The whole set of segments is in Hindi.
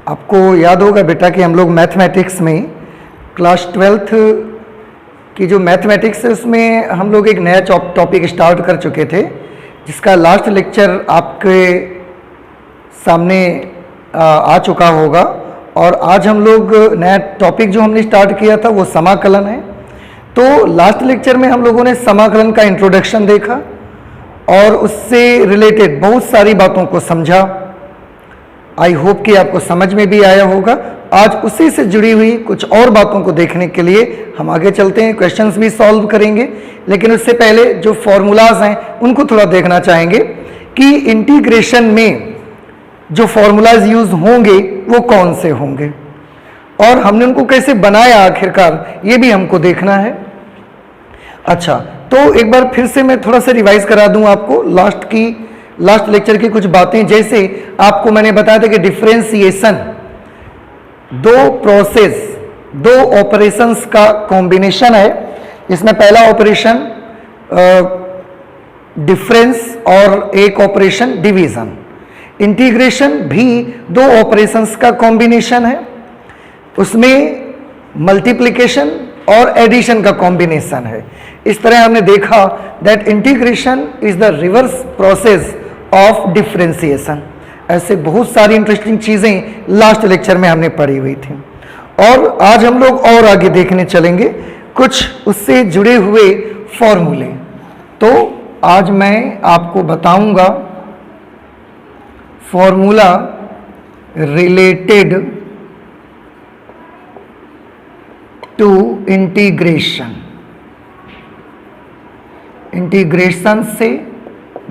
आपको याद होगा बेटा कि हम लोग मैथमेटिक्स में क्लास 12th की जो मैथमेटिक्स है उसमें हम लोग एक नया टॉपिक स्टार्ट कर चुके थे, जिसका लास्ट लेक्चर आपके सामने आ चुका होगा। और आज हम लोग नया टॉपिक जो हमने स्टार्ट किया था वो समाकलन है। तो लास्ट लेक्चर में हम लोगों ने समाकलन का इंट्रोडक्शन देखा और उससे रिलेटेड बहुत सारी बातों को समझा। आई होप कि आपको समझ में भी आया होगा। आज उसी से जुड़ी हुई कुछ और बातों को देखने के लिए हम आगे चलते हैं, क्वेश्चंस भी सॉल्व करेंगे। लेकिन उससे पहले जो फॉर्मूलाज हैं उनको थोड़ा देखना चाहेंगे कि इंटीग्रेशन में जो फॉर्मूलाज यूज होंगे वो कौन से होंगे और हमने उनको कैसे बनाया आखिरकार, ये भी हमको देखना है। अच्छा, तो एक बार फिर से मैं थोड़ा सा रिवाइज करा दूं आपको लास्ट लेक्चर की कुछ बातें। जैसे आपको मैंने बताया था कि डिफरेंशिएशन दो ऑपरेशंस का कॉम्बिनेशन है। इसमें पहला ऑपरेशन डिफरेंस और एक ऑपरेशन डिवीजन। इंटीग्रेशन भी दो ऑपरेशंस का कॉम्बिनेशन है, उसमें मल्टीप्लिकेशन और एडिशन का कॉम्बिनेशन है। इस तरह हमने देखा that integration is the reverse process of differentiation. ऐसे बहुत सारी इंटरेस्टिंग चीजें लास्ट लेक्चर में हमने पढ़ी हुई थी और आज हम लोग और आगे देखने चलेंगे कुछ उससे जुड़े हुए फॉर्मूले। तो आज मैं आपको बताऊंगा फॉर्मूला रिलेटेड टू इंटीग्रेशन से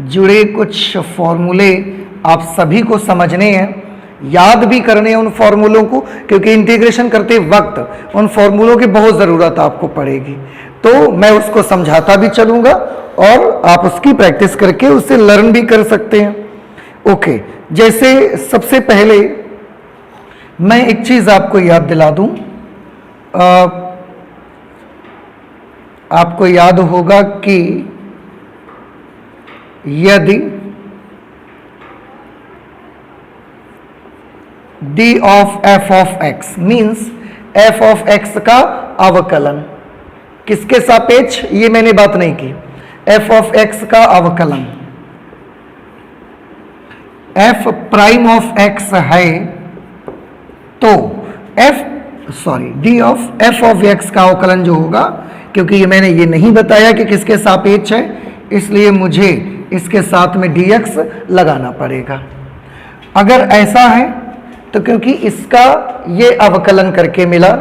जुड़े कुछ फॉर्मूले आप सभी को समझने हैं, याद भी करने हैं उन फॉर्मूलों को, क्योंकि इंटीग्रेशन करते वक्त उन फॉर्मूलों की बहुत ज़रूरत आपको पड़ेगी। तो मैं उसको समझाता भी चलूँगा और आप उसकी प्रैक्टिस करके उससे लर्न भी कर सकते हैं। ओके, जैसे सबसे पहले मैं एक चीज़ आपको याद दिला दूँ। आपको याद होगा कि यदि d of f of x means f of x का अवकलन किसके सापेक्ष, ये मैंने बात नहीं की। f ऑफ x का अवकलन f प्राइम ऑफ x है तो d of f of x का अवकलन जो होगा, क्योंकि मैंने ये नहीं बताया कि किसके सापेक्ष है, इसलिए मुझे इसके साथ में dx लगाना पड़ेगा। अगर ऐसा है तो क्योंकि इसका ये अवकलन करके मिला,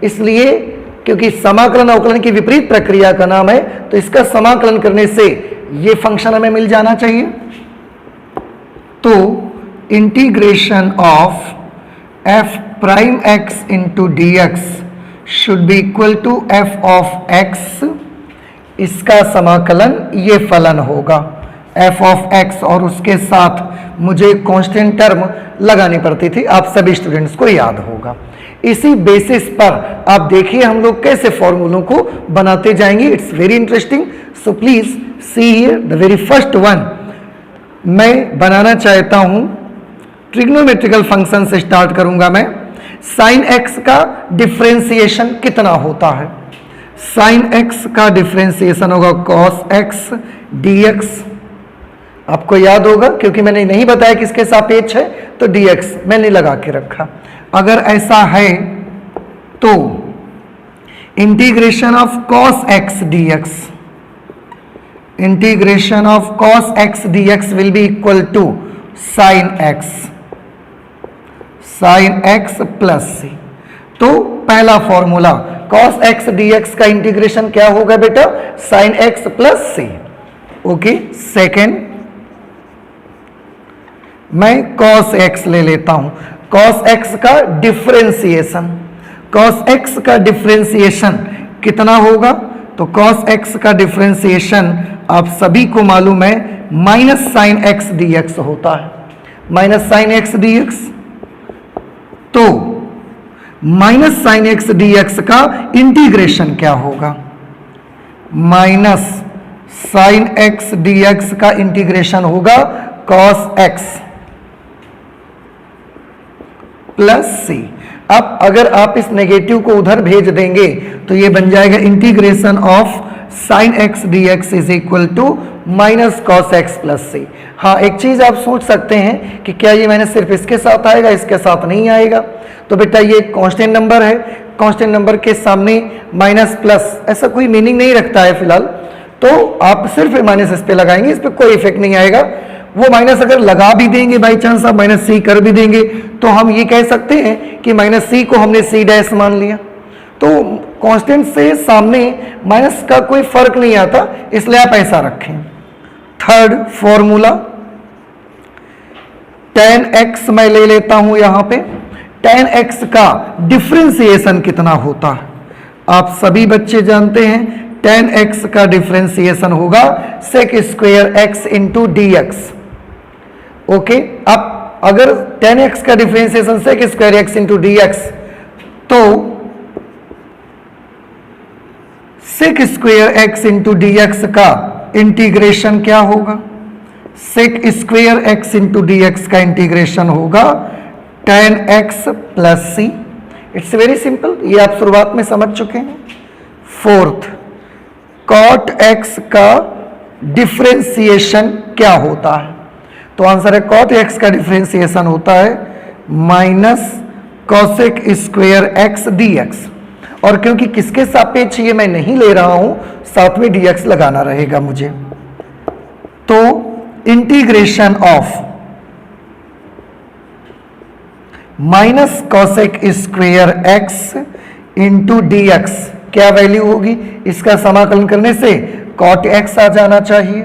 इसलिए क्योंकि समाकलन अवकलन की विपरीत प्रक्रिया का नाम है, तो इसका समाकलन करने से ये फंक्शन हमें मिल जाना चाहिए। तो integration of f prime x into D X should be equal to f of x। इसका समाकलन ये फलन होगा f ऑफ x और उसके साथ मुझे कांस्टेंट टर्म लगानी पड़ती थी, आप सभी स्टूडेंट्स को याद होगा। इसी बेसिस पर आप देखिए हम लोग कैसे फॉर्मूलों को बनाते जाएंगे। It's very interesting, so please see here the very first one. मैं बनाना चाहता हूं ट्रिग्नोमेट्रिकल फंक्शन से स्टार्ट करूंगा मैं। साइन x का डिफरेंशिएशन कितना होता है? साइन x का डिफरेंशिएशन होगा cos x dx। आपको याद होगा क्योंकि मैंने नहीं बताया किसके सापेक्ष है, तो dx मैंने लगा के रखा। अगर ऐसा है तो integration of cos x dx, integration of cos x dx will be equal to sine x plus c। तो पहला फॉर्मूला cos x dx का इंटीग्रेशन क्या होगा बेटा? Sine x plus c। Okay, second मैं cos x ले लेता हूं। cos x का डिफरेंशिएशन, cos x का डिफरेंशिएशन कितना होगा? तो cos x का डिफरेंशिएशन आप सभी को मालूम है माइनस साइन x dx होता है, माइनस साइन x dx। तो माइनस साइन x dx का इंटीग्रेशन क्या होगा? माइनस साइन x dx का इंटीग्रेशन होगा cos x। प्लस सी। अब अगर आप इस नेगेटिव को उधर भेज देंगे तो ये बन जाएगा integration of sine x D x is equal to minus cos x plus C. हाँ, एक चीज आप सोच सकते हैं कि क्या ये माइनस सिर्फ इसके साथ आएगा, इसके साथ नहीं आएगा। तो बेटा ये कांस्टेंट नंबर है, कांस्टेंट नंबर के सामने माइनस प्लस ऐसा कोई मीनिंग नहीं रखता है फिलहाल, तो आप सिर्फ माइनस इस पे लगाएंगे, इस पे कोई इफेक्ट नहीं आएगा। वो माइनस अगर लगा भी देंगे, बाई चांस आप माइनस सी कर भी देंगे, तो हम ये कह सकते हैं कि माइनस सी को हमने सी डैश मान लिया। तो कांस्टेंट से सामने माइनस का कोई फर्क नहीं आता, इसलिए आप ऐसा रखें। थर्ड फॉर्मूला tan x मैं ले लेता हूं यहां पे। tan x का डिफरेंशिएशन कितना होता है आप सभी बच्चे जानते हैं। tan x का डिफरेंशिएशन होगा sec square x into D X. Okay, अब अगर tan x का differentiation sec square x into D X, तो sec square x into D X का इंटीग्रेशन क्या होगा? sec square x into D X का इंटीग्रेशन होगा tan x plus C. It's very simple, ये आप शुरुआत में समझ चुके हैं। फोर्थ, cot x का डिफरेंशिएशन क्या होता है? तो आंसर है cot x का डिफरेंशिएशन होता है minus cosec square x dx। और क्योंकि किसके सापेक्ष ये मैं नहीं ले रहा हूं, साथ में dx लगाना रहेगा मुझे। तो integration of minus cosec square x into D x क्या वैल्यू होगी? इसका समाकलन करने से कॉट एक्स आ जाना चाहिए,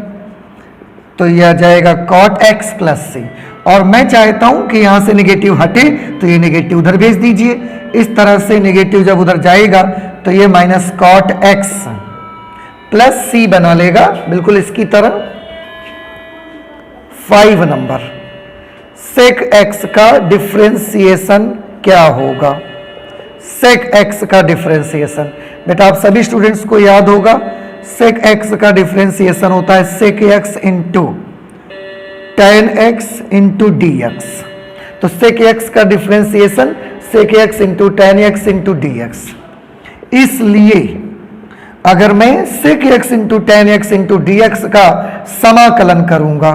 तो यह आ जाएगा कॉट एक्स प्लस सी। और मैं चाहता हूं कि यहां से नेगेटिव हटे, तो ये नेगेटिव उधर भेज दीजिए। इस तरह से नेगेटिव जब उधर जाएगा तो ये माइनस कॉट एक्स प्लस सी बना लेगा, बिल्कुल इसकी तरह। 5 नंबर, सेक एक्स का डिफरेंशिएशन क्या होगा? सेक एक्स का डिफरेंशिएशन बेटा आप सभी स्टूडेंट्स को याद होगा, सेक एक्स का डिफरेंशिएशन होता है sec x into tan x into D X. तो सेक एक्स का differentiation sec x into tan x into D X. इसलिए अगर मैं sec x into tan x into D X का समाकलन करूंगा,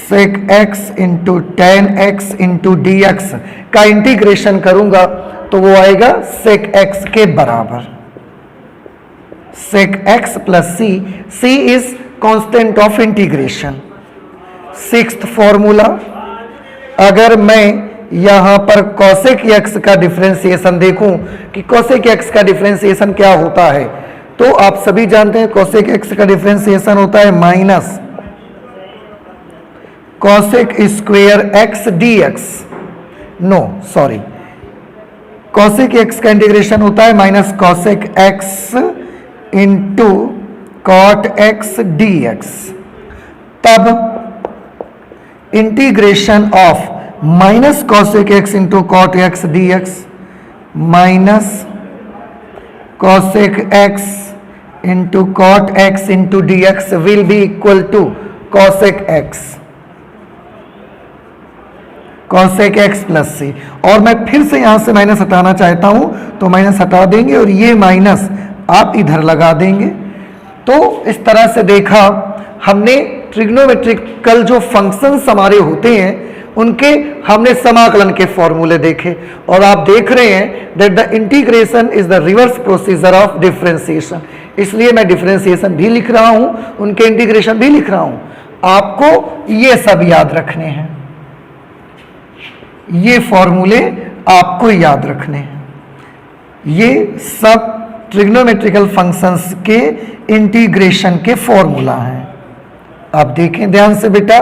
sec x into tan x into D X का इंटीग्रेशन करूंगा, तो वो आएगा सेक एक्स के बराबर sec X plus C. C is constant of integration. Sixth formula, अगर मैं यहां पर cosec x का डिफरेंशिएशन देखूं कि cosec x का डिफरेंशिएशन क्या होता है, तो आप सभी जानते हैं cosec x का डिफरेंशिएशन होता है minus cosec square x dx। No sorry, cosec x का इंटीग्रेशन होता है minus cosec x into cot x dx। तब integration of minus cosec x into cot x dx minus cosec x into cot x into dx will be equal to cosec x plus C. और मैं फिर से यहां से माइनस हटाना चाहता हूं, तो माइनस हटा देंगे और ये माइनस आप इधर लगा देंगे। तो इस तरह से देखा हमने ट्रिग्नोमेट्रिकल जो फंक्शंस हमारे होते हैं उनके हमने समाकलन के फॉर्मूले देखे, और आप देख रहे हैं that the integration is the reverse procedure of differentiation. इसलिए मैं डिफरेंशिएशन भी लिख रहा हूं, उनके इंटीग्रेशन भी लिख रहा हूं। आपको ये सब याद रखने हैं, ये फॉर्मूले आपको याद रखने हैं। ये सब ट्रिग्नोमेट्रिकल फंक्शंस के इंटीग्रेशन के फॉर्मूला हैं। आप देखें ध्यान से बेटा,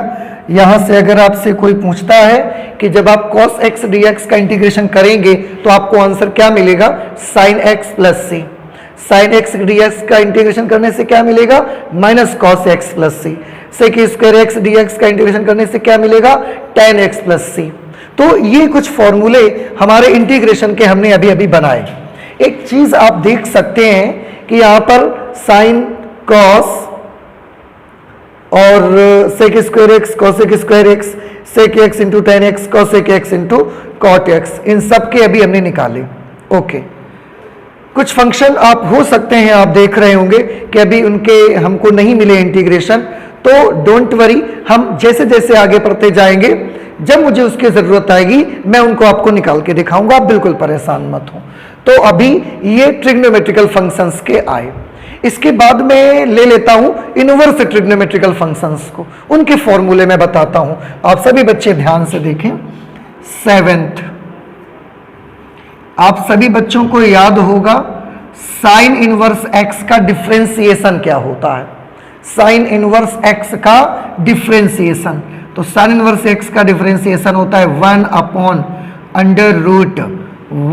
यहां से अगर आपसे कोई पूछता है कि जब आप cos x dx का इंटीग्रेशन करेंगे तो आपको आंसर क्या मिलेगा? sin x प्लस सी। sin x dx का इंटीग्रेशन करने से क्या मिलेगा? माइनस cos x प्लस सी। sec स्क्वायर x dx का इंटीग्रेशन करने से क्या मिलेगा? tan x plus C. तो ये कुछ फॉर्मूले हमारे इंटीग्रेशन के हमने अभी अभी बनाए। एक चीज आप देख सकते हैं कि यहां पर साइन कॉस और sec square x, cosec square x, sec x into tan x cosec x into cot x, इन सब के अभी हमने निकाले। ओके, कुछ फंक्शन आप हो सकते हैं आप देख रहे होंगे कि अभी उनके हमको नहीं मिले इंटीग्रेशन, तो डोंट वरी, हम जैसे जैसे आगे बढ़ते जाएंगे जब मुझे उसकी जरूरत आएगी मैं उनको आपको निकाल के दिखाऊंगा, आप बिल्कुल परेशान मत हो। तो अभी ये ट्रिग्नोमेट्रिकल फंक्शंस के आए, इसके बाद मैं ले लेता हूं इनवर्स ट्रिग्नोमेट्रिकल फंक्शंस को, उनके फॉर्मूले में बताता हूं। आप सभी बच्चे ध्यान से देखें। 7th, आप सभी बच्चों को याद होगा साइन इनवर्स एक्स का डिफरेंशिएशन क्या होता है। साइन इनवर्स एक्स का डिफरेंशिएशन, तो साइन इनवर्स एक्स का डिफरेंशिएशन होता है 1 upon under root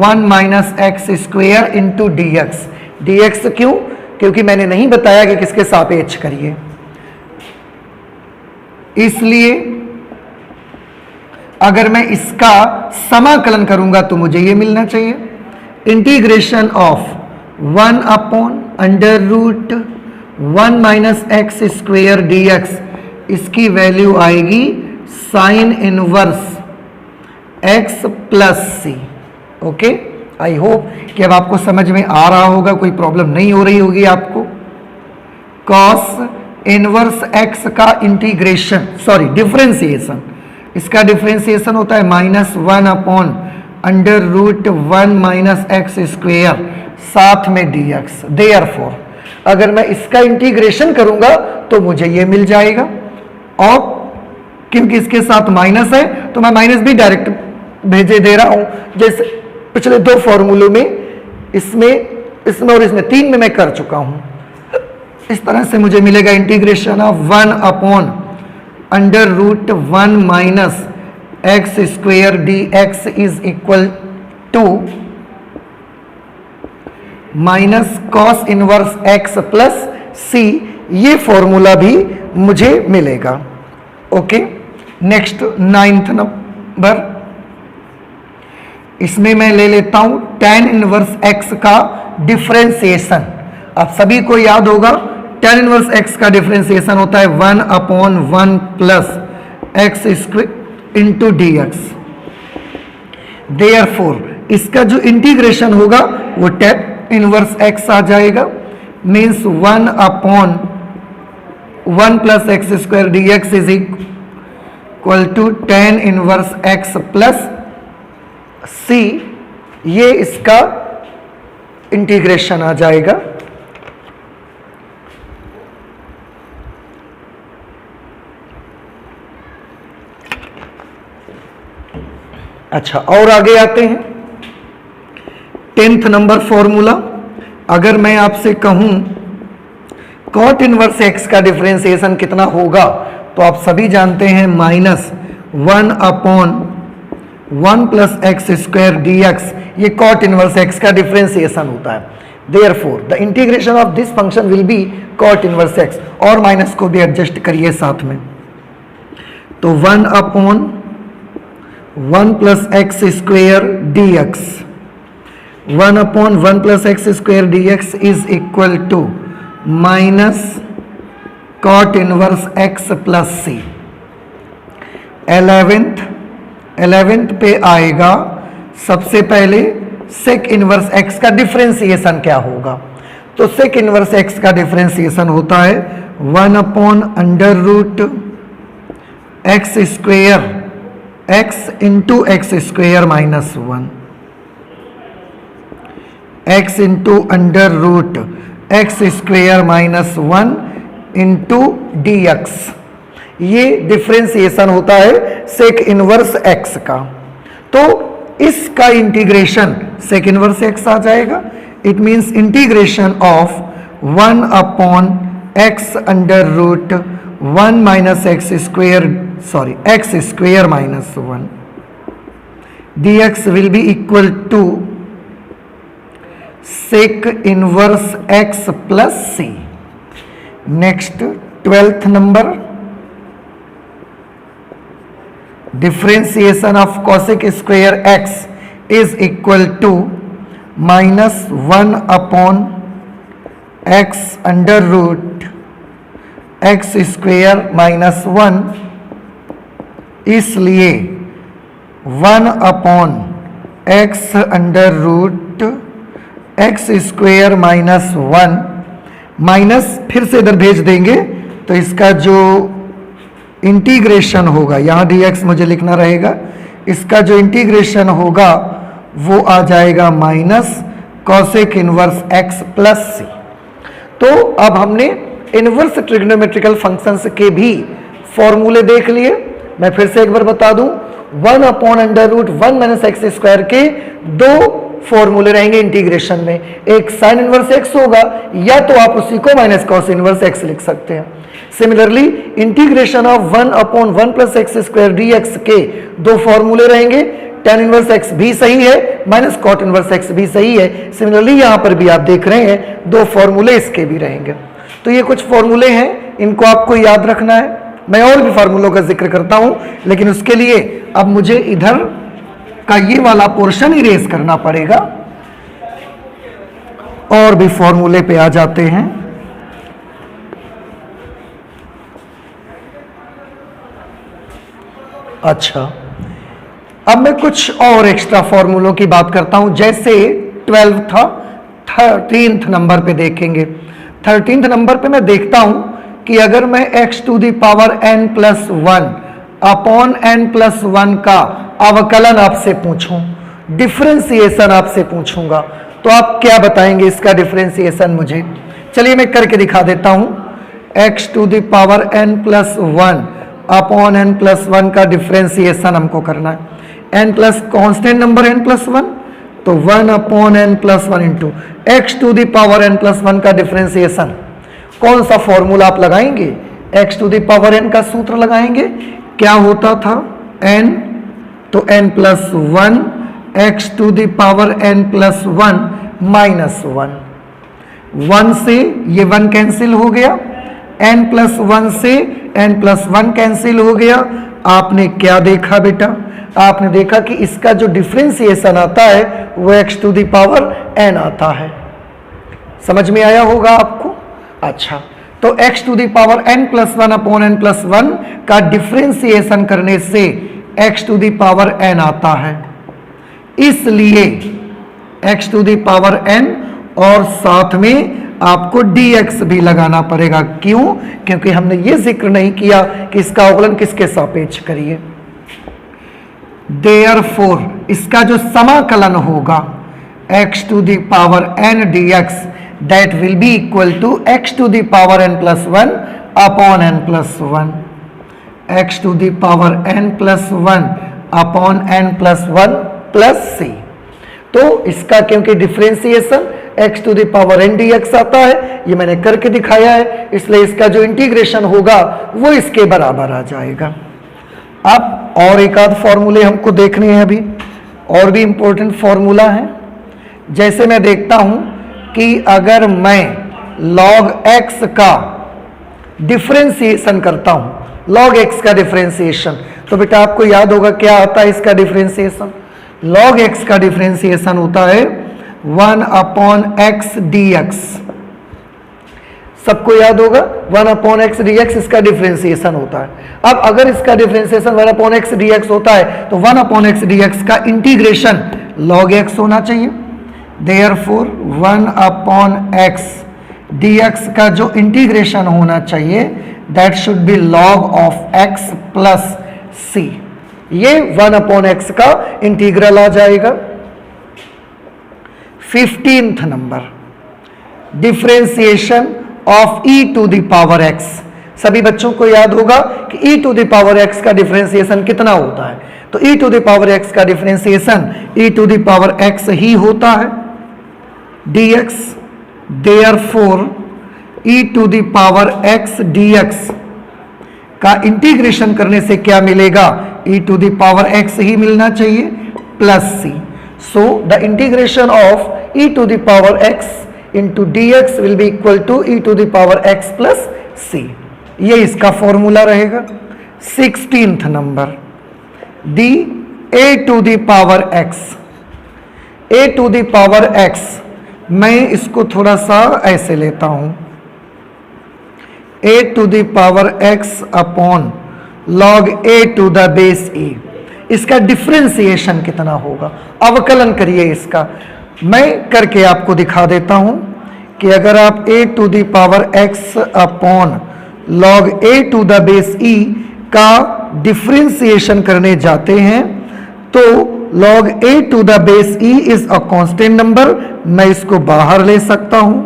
1 minus x square into D x. D X क्यों? क्योंकि मैंने नहीं बताया कि किसके सापेक्ष करिए, इसलिए अगर मैं इसका समाकलन करूंगा तो मुझे ये मिलना चाहिए, integration of 1 upon under root 1 minus x square D X, इसकी वैल्यू आएगी sine inverse x plus C. Okay, I hope कि अब आपको समझ में आ रहा होगा, कोई प्रॉब्लम नहीं हो रही होगी आपको। कॉस इनवर्स एक्स का इंटीग्रेशन, सॉरी डिफरेंशिएशन, इसका डिफरेंशिएशन होता है -1 upon under root 1 minus x square साथ में डी एक्स। देयरफॉर अगर मैं इसका इंटीग्रेशन करूंगा तो मुझे ये मिल जाएगा, और क्योंकि इसके साथ माइनस है तो मैं माइनस भी डायरेक्ट भेजे दे रहा हूं, जैसे पिछले दो फॉर्मूलों में, इसमें और इसमें 3 में मैं कर चुका हूं। इस तरह से मुझे मिलेगा integration of 1 upon under root 1 minus x square D x is equal to minus cos inverse x plus C, ये फॉर्मूला भी मुझे मिलेगा। ओके, नेक्स्ट 9th नंबर, इसमें मैं ले लेता हूं tan इनवर्स x का डिफरेंशिएशन। आप सभी को याद होगा tan इनवर्स x का डिफरेंशिएशन होता है 1 upon 1 plus x square into D x. Therefore इसका जो इंटीग्रेशन होगा वो tan इनवर्स x आ जाएगा, means 1 upon 1 plus x square d x is equal to tan inverse x plus C, ये इसका इंटीग्रेशन आ जाएगा। अच्छा, और आगे आते हैं 10th नंबर फॉर्मूला। अगर मैं आपसे कहूं कॉट इनवर्स एक्स का डिफरेंशिएशन कितना होगा, तो आप सभी जानते हैं -1 upon 1 plus x square d x, ये कॉट इनवर्स एक्स का डिफरेंशिएशन होता है। Therefore the integration of this function will be cot inverse x, और माइनस को भी एडजस्ट करिए साथ में, तो 1 upon 1 plus x square d x, 1 upon 1 plus x square d x is equal to minus cot inverse x plus c. 11th पे आएगा सबसे पहले सेक इनवर्स एक्स का डिफरेंशिएशन क्या होगा, तो सेक इनवर्स एक्स का डिफरेंशिएशन होता है 1 upon under root x square x into x square minus 1, x into under root x square minus 1 into D x, ये डिफरेंशिएशन होता है सेक इनवर्स एक्स का। तो इसका इंटीग्रेशन सेक इनवर्स एक्स आ जाएगा। It means integration of 1 upon x under root 1 minus x square, sorry x square minus 1 d x will be equal to sec inverse x plus c. Next 12th number, differentiation of cosec square x is equal to -1 upon x under root x square minus 1 इसलिए 1 upon x under root x square minus 1 minus फिर से इधर भेज देंगे तो इसका जो इंटीग्रेशन होगा, यहाँ dx मुझे लिखना रहेगा, इसका जो इंटीग्रेशन होगा वो आ जाएगा minus cosec inverse x plus C. तो अब हमने इनवर्स ट्रिग्नोमेट्रिकल फंक्शंस के भी फॉर्मूले देख लिए। मैं फिर से एक बार बता दूं, 1 upon under root 1 minus x square के दो फॉर्मूले रहेंगे इंटीग्रेशन में, एक साइन इनवर्स एक्स होगा या तो आप उसी को माइनस कॉस इनवर्स एक्स लिख सकते हैं। Similarly integration of 1 upon 1 plus x square d x के दो फॉर्मूले रहेंगे, tan इनवर्स एक्स भी सही है, माइनस कॉट इनवर्स एक्स भी सही है। सिमिलरली यहां पर भी आप देख रहे हैं दो फॉर्मूले इसके भी रहेंगे। तो ये कुछ फॉर्मूले हैं, इनको आपको याद रखना है। मैं और भी फॉर्मूलों का जिक्र करता हूं, लेकिन उसके लिए अब मुझे इधर का ये वाला पोर्शन इरेज करना पड़ेगा। और भी फॉर्मूले पे आ जाते हैं। अच्छा, अब मैं कुछ और एक्स्ट्रा फॉर्मूलों की बात करता हूं। जैसे 12 था, 13th नंबर पे देखेंगे। 13th नंबर पे मैं देखता हूं कि अगर मैं x to the power n plus 1 upon n plus 1 का अवकलन आपसे पूछूं, डिफरेंशिएशन आपसे पूछूंगा, तो आप क्या बताएंगे इसका डिफरेंशिएशन मुझे? चलिए मैं करके दिखा देता हूं। x to the power n plus 1 upon n plus 1 का डिफरेंशिएशन हमको करना है। n plus constant number n plus 1, तो 1 upon n plus 1 into x to the power n plus 1 का डिफरेंशिएशन। कौन सा फॉर्मूला आप लगाएंगे? x to the power n का सूत्र लगाएंगे। क्या होता था? n, तो n plus 1 x to the power n plus 1 minus 1 से ये 1 कैंसिल हो गया, n प्लस 1 से n प्लस 1 कैंसिल हो गया। आपने क्या देखा बेटा? आपने देखा कि इसका जो डिफरेंशिएशन आता है वो x to the power n आता है। समझ में आया होगा आपको? अच्छा, तो x to the power n plus 1 upon n plus 1 का डिफरेंशिएशन करने से x to the power n आता है, इसलिए x to the power n और साथ में आपको dx भी लगाना पड़ेगा। क्यों? क्योंकि हमने ये जिक्र नहीं किया कि इसका अवकलन किसके सापेक्ष करिए। Therefore, इसका जो समाकलन होगा x to the power n dx that will be equal to x to the power n plus 1 upon n plus 1, x to the power n plus 1 upon n plus 1 plus c। तो इसका क्योंकि differentiation x to the power n dx आता है, ये मैंने करके दिखाया है, इसलिए इसका जो इंटीग्रेशन होगा वो इसके बराबर आ जाएगा। अब और एक आध फॉर्मूले हमको देखने हैं अभी, और भी इंपॉर्टेंट फॉर्मूला है। जैसे मैं देखता हूं कि अगर मैं log x का डिफरेंशिएशन करता हूं, log x का डिफरेंशिएशन, तो बेटा आपको याद होगा क्या आता है इसका डिफरेंशिएशन? log x का डिफरेंशिएशन होता है 1 अपॉन x dx। सबको याद होगा 1 अपॉन x dx इसका डिफरेंशिएशन होता है। अब अगर इसका डिफरेंशिएशन 1 अपॉन x dx होता है तो 1 अपॉन x dx का इंटीग्रेशन log x होना चाहिए। Therefore 1 अपॉन x dx का जो इंटीग्रेशन होना चाहिए that should be log of x plus c। ये 1 अपॉन x का इंटीग्रल आ जाएगा। 15th नंबर, differentiation of e to the power x। सभी बच्चों को याद होगा कि e to the power x का डिफरेंशिएशन कितना होता है? तो e to the power x का differentiation e to the power x ही होता है dx। Therefore e to the power x dx का इंटीग्रेशन करने से क्या मिलेगा? e to the power x ही मिलना चाहिए plus c। So the integration of e to the power x into dx will be equal to e to the power x plus c। ये इसका फॉर्मूला रहेगा। 16th number, the a to the power x, a to the power x, मैं इसको थोड़ा सा ऐसे लेता हूं, a to the power x upon log a to the base e। इसका डिफरेंशिएशन कितना होगा, अवकलन करिए इसका। मैं करके आपको दिखा देता हूं कि अगर आप a to the power x upon log a to the base e का डिफरेंशिएशन करने जाते हैं तो log a to the base e is a constant number, मैं इसको बाहर ले सकता हूं।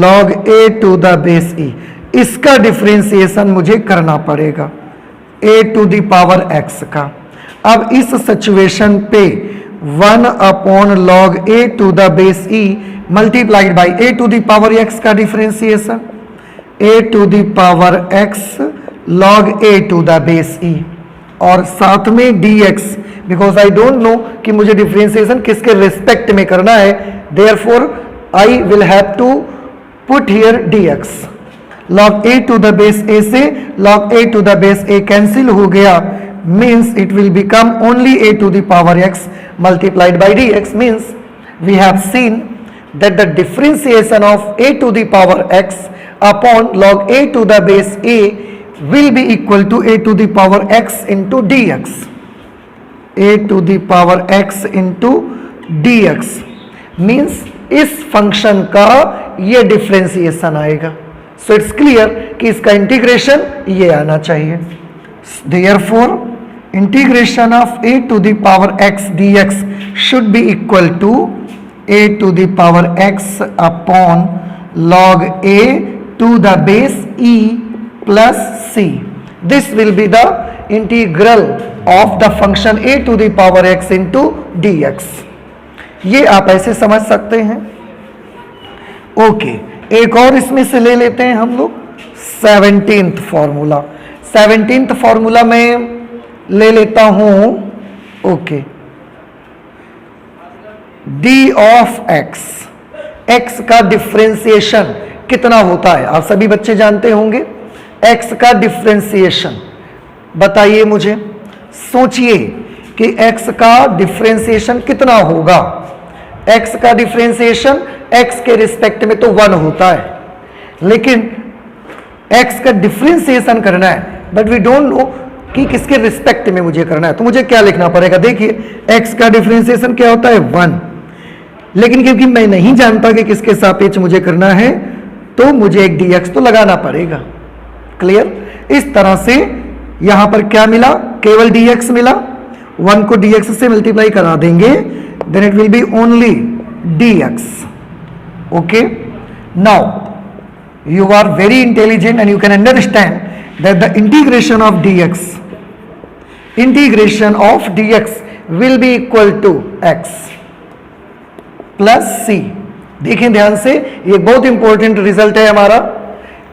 log a to the base e, इसका डिफरेंशिएशन मुझे करना पड़ेगा a to the power x का। अब इस सिचुएशन पे 1 upon log a to the base e multiplied by a to the power x का differentiation, a to the power x log a to the base e, और साथ में dx, because I don't know कि मुझे डिफरेंशिएशन किसके रिस्पेक्ट में करना है, therefore I will have to put here dx। log a to the base a से log a to the base a cancel हो गया, means it will become only a to the power x multiplied by dx, means we have seen that the differentiation of a to the power x upon log a to the base a will be equal to a to the power x into dx, a to the power x into dx, means इस फंक्शन का ये डिफरेंशिएशन आएगा। सो इट्स क्लियर कि इसका इंटीग्रेशन ये आना चाहिए। Therefore integration of a to the power x dx should be equal to a to the power x upon log a to the base e plus c. This will be the integral of the function a to the power x into dx. ये आप ऐसे समझ सकते हैं। ओके, एक और इसमें से ले लेते हैं हम लोग 17th फॉर्मूला। 17th फॉर्मूला में ले लेता हूं, okay, d of x, x का डिफरेंशिएशन कितना होता है आप सभी बच्चे जानते होंगे। x का डिफरेंशिएशन बताइए मुझे, सोचिए कि x का डिफरेंशिएशन कितना होगा। x का डिफरेंशिएशन x के रिस्पेक्ट में तो 1 होता है, लेकिन x का डिफरेंशिएशन करना है बट वी डोंट नो कि किसके रिस्पेक्ट में मुझे करना है, तो मुझे क्या लिखना पड़ेगा। देखिए x का डिफरेंशिएशन क्या होता है 1, लेकिन क्योंकि मैं नहीं जानता कि किसके सापेक्ष मुझे करना है तो मुझे एक dx तो लगाना पड़ेगा। क्लियर। इस तरह से यहां पर क्या मिला, केवल dx मिला, 1 को dx से मल्टीप्लाई करा देंगे, then it will be only dx। Okay, now you are very intelligent and you can understand that the integration of dx will be equal to x plus c। देखें ध्यान से, ये बहुत इंपॉर्टेंट रिजल्ट है हमारा।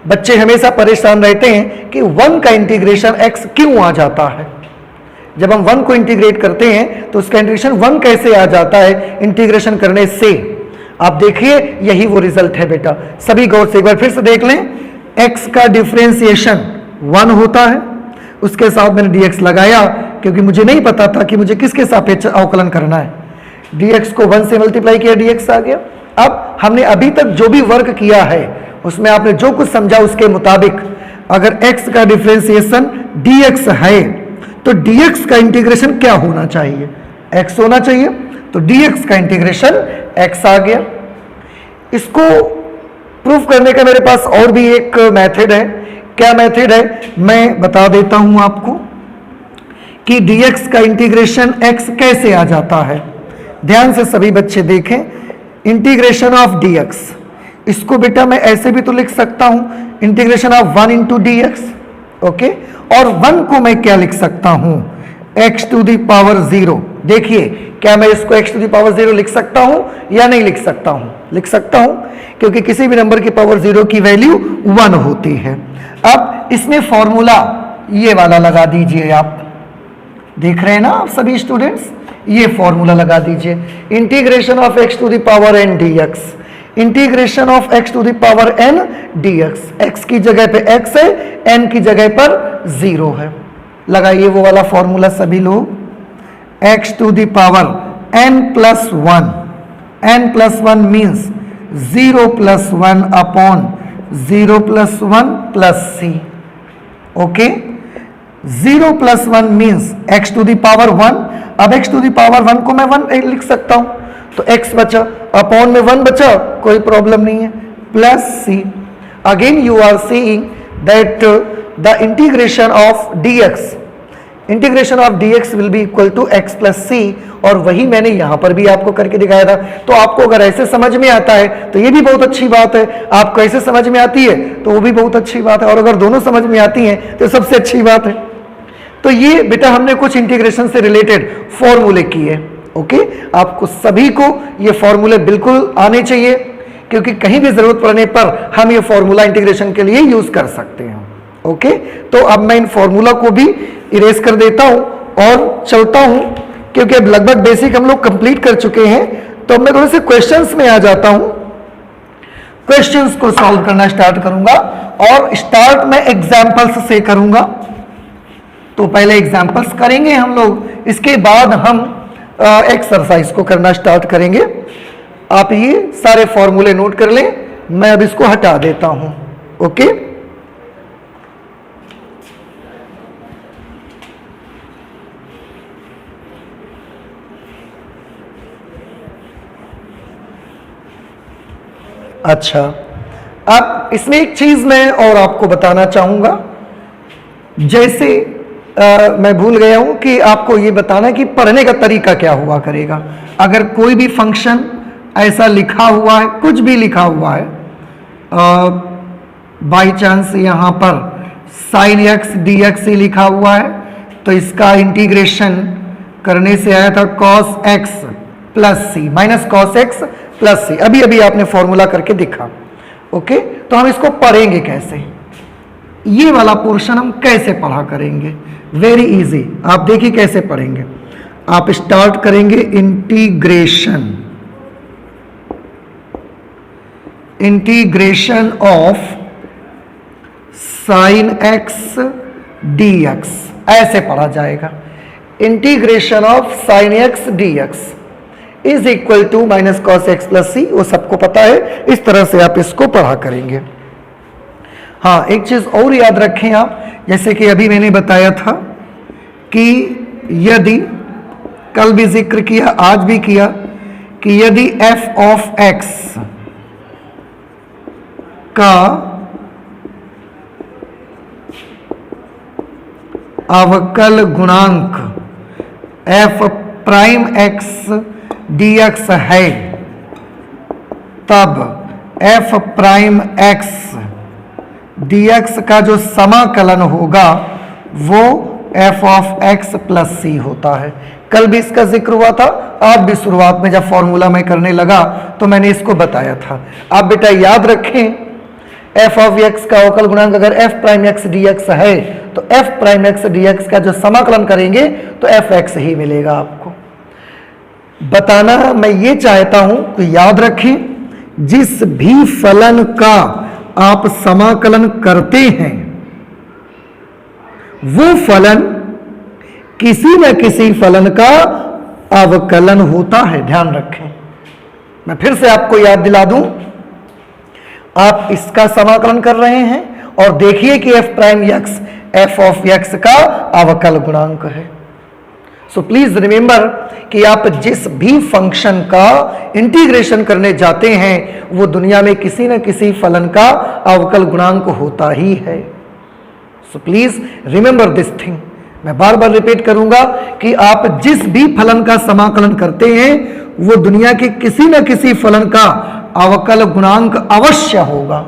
बच्चे हमेशा परेशान रहते हैं कि 1 का इंटीग्रेशन x क्यों आ जाता है। जब हम 1 को इंटीग्रेट करते हैं तो उसका इंटीग्रेशन 1 कैसे आ जाता है इंटीग्रेशन करने से। आप देखिए यही वो रिजल्ट है बेटा, सभी गौर से एक बार फिर से देख लें। x का डिफरेंशिएशन 1 होता है, उसके साथ मैंने dx लगाया क्योंकि मुझे नहीं पता था कि मुझे किसके सापेक्ष अवकलन करना है। dx को 1 से मल्टीप्लाई किया, dx आ गया। अब हमने अभी तक जो भी वर्क किया है उसमें आपने जो कुछ समझा उसके मुताबिक अगर x का डिफरेंशिएशन dx है तो dx का इंटीग्रेशन क्या होना चाहिए, x होना चाहिए, तो dx का इंटीग्रेशन x आ गया। इसको प्रूफ करने का मेरे पास और भी एक मेथड है। क्या मेथड है, मैं बता देता हूं आपको कि dx का इंटीग्रेशन x कैसे आ जाता है। ध्यान से सभी बच्चे देखें, इंटीग्रेशन ऑफ dx, इसको बेटा मैं ऐसे भी तो लिख सकता हूं, integration of 1 into dx। Okay, और 1 को मैं क्या लिख सकता हूं, x टू द पावर 0। देखिए क्या मैं इसको x टू द पावर 0 लिख सकता हूं या नहीं लिख सकता हूं, लिख सकता हूं, क्योंकि किसी भी नंबर की पावर 0 की वैल्यू 1 होती है। अब इसमें फॉर्मूला ये वाला लगा दीजिए, आप देख रहे हैं ना आप सभी स्टूडेंट्स, ये फॉर्मूला लगा दीजिए, integration of x to the power n dx, integration of x to the power n dx। x की जगह पे x है, n की जगह पर 0 है। लगाइए वो वाला फॉर्मूला सभी लोग, x to the power n plus 1, n plus 1 means 0 plus 1 upon 0 plus 1 plus c। Okay, 0 + 1 means x to the power 1। अब x टू द पावर 1 को मैं 1 लिख सकता हूं, तो x बचा, अपॉन में 1 बचा, कोई प्रॉब्लम नहीं है, plus c। Again you are seeing that the integration of dx will be equal to x plus C, और वही मैंने यहां पर भी आपको करके दिखाया था। तो आपको अगर ऐसे समझ में आता है तो ये भी बहुत अच्छी बात है, आपको ऐसे समझ में आती है तो वो भी बहुत अच्छी बात है, और अगर दोनों समझ में आती हैं तो सबसे अच्छी बात है। तो ये बेटा हमने कुछ इंटीग्रेशन से रिलेटेड फॉर्मूले किए। ओके, आपको सभी को ये फॉर्मूले बिल्कुल आने चाहिए, क्योंकि कहीं भी जरूरत पड़ने पर हम ये फॉर्मूला इंटीग्रेशन के लिए यूज कर सकते हैं। ओके, तो अब मैं इन फॉर्मूला को भी इरेज कर देता हूं और चलता हूं, क्योंकि अब लगभग बेसिक हम लोग कंप्लीट कर चुके हैं। तो मैं थोड़े से क्वेश्चंस में आ जाता हूं, क्वेश्चंस को सॉल्व करना स्टार्ट करूंगा, और स्टार्ट मैं एग्जाम्पल्स से करूंगा। तो पहले एग्जाम्पल्स करेंगे हम लोग, इसके बाद हम एक्सरसाइज को करना स्टार्ट करेंगे। आप ये सारे फॉर्मूले नोट कर लें, मैं अब इसको हटा देता हूं। ओके, अच्छा, अब इसमें एक चीज मैं और आपको बताना चाहूंगा। जैसे मैं भूल गया हूं कि आपको ये बताना कि पढ़ने का तरीका क्या हुआ करेगा। अगर कोई भी फंक्शन ऐसा लिखा हुआ है, कुछ भी लिखा हुआ है, बाई चांस यहाँ पर sin x dx ही लिखा हुआ है, तो इसका इंटीग्रेशन करने से आया था cos x प्लस सी, माइनस cos x प्लस सी। अभी अभी आपने फॉर्मूला करके दिखा। ओके, तो हम इसको पढ़ेंगे कैसे, ये वाला पोर्शन हम कैसे पढ़ा करेंगे। वेरी इजी, आप देखिए कैसे पढ़ेंगे। आप स्टार्ट करेंगे integration of sin x dx, ऐसे पढ़ा जाएगा। Integration of sin x dx is equal to minus cos x plus C, वो सबको पता है, इस तरह से आप इसको पढ़ा करेंगे। हाँ, एक चीज और याद रखें आप, जैसे कि अभी मैंने बताया था कि यदि, कल भी जिक्र किया, आज भी किया, कि यदि f ऑफ x का अवकल गुणांक f प्राइम x dx है, तब f प्राइम x dx का जो समाकलन होगा वो f ऑफ x प्लस सी होता है। कल भी इसका जिक्र हुआ था, आज भी शुरुआत में जब फॉर्मूला मैं करने लगा तो मैंने इसको बताया था। आप बेटा याद रखें, f ऑफ x का अवकल गुणांक अगर f प्राइम x dx है, तो f प्राइम x dx का जो समाकलन करेंगे तो fx ही मिलेगा। आपको बताना मैं ये चाहता हूं कि याद रखें, जिस भी फलन का आप समाकलन करते हैं वो फलन किसी न किसी फलन का अवकलन होता है, ध्यान रखें। मैं फिर से आपको याद दिला दूं, आप इसका समाकलन कर रहे हैं और देखिए कि f prime x f of x का अवकल गुणांक है। सो प्लीज रिमेंबर कि आप जिस भी फंक्शन का इंटीग्रेशन करने जाते हैं वो दुनिया में किसी न किसी फलन का अवकल गुणांक होता ही है। So please remember this thing. मैं बार बार रिपीट करूंगा कि आप जिस भी फलन का समाकलन करते हैं वो दुनिया के किसी न किसी फलन का अवकल गुणांक अवश्य होगा।